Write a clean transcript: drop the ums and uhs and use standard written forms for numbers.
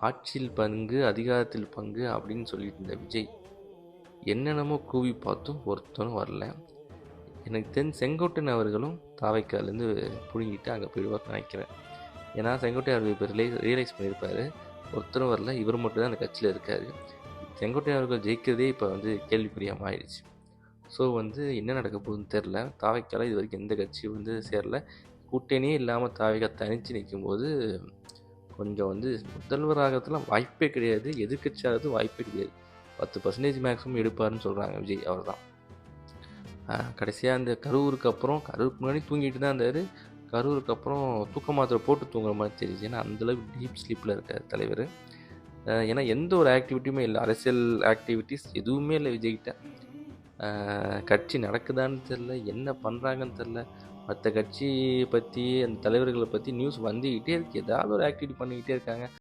ஆட்சியில் பங்கு, அதிகாரத்தில் பங்கு அப்படின்னு சொல்லிட்டு இருந்த விஜய் என்னென்னமோ கூவி பார்த்தும் ஒருத்தனும் வரல. எனக்கு தெரிஞ்ச செங்கோட்டையன் அவர்களும் தாவைக்காலேருந்து பிடுங்கிட்டு அங்கே போயிடுவார்னு நினைக்கிறேன். ஏன்னா செங்கோட்டையன் அவர்கள் இப்போ ரியலைஸ் பண்ணியிருப்பார், ஒருத்தரும் வரல, இவர் மட்டும் தான் அந்த கட்சியில் இருக்கார். செங்கோட்டையன் அவர்கள் ஜெயிக்கிறதே இப்போ கேள்விக்குறியாக ஆயிடுச்சு. ஸோ என்ன நடக்க போகுதுன்னு தெரில. தாவைக்கால இது வரைக்கும் எந்த கட்சியும் சேரல. கூட்டணியே இல்லாமல் தாவைக்கா தனித்து நிற்கும்போது கொஞ்சம் முதல்வர் ஆகிறதுலாம் வாய்ப்பே கிடையாது, எதிர்கட்சி ஆகிறது வாய்ப்பே கிடையாது. 10% மேக்ஸிமம் எடுப்பாருன்னு சொல்கிறாங்க விஜய். அவர் தான் கடைசியாக அந்த கரூருக்கு அப்புறம், கரூருக்கு முன்னாடி தூங்கிட்டு தான் இருந்தார், கரூருக்கு அப்புறம் தூக்க மாத்திரை போட்டு தூங்குற மாதிரி தெரியுது. ஏன்னா அந்தளவுக்கு டீப் ஸ்லீப்பில் இருக்கார் தலைவர். ஏன்னா எந்த ஒரு ஆக்டிவிட்டியுமே இல்லை, அரசியல் ஆக்டிவிட்டீஸ் எதுவுமே இல்லை விஜய்கிட்ட. கட்சி நடக்குதான்னு தெரில, என்ன பண்ணுறாங்கன்னு தெரில. மற்ற கட்சி பற்றி, அந்த தலைவர்களை பற்றி நியூஸ் வந்துக்கிட்டே இருக்குது, ஏதாவது ஒரு ஆக்டிவிட்டி பண்ணிக்கிட்டே இருக்காங்க.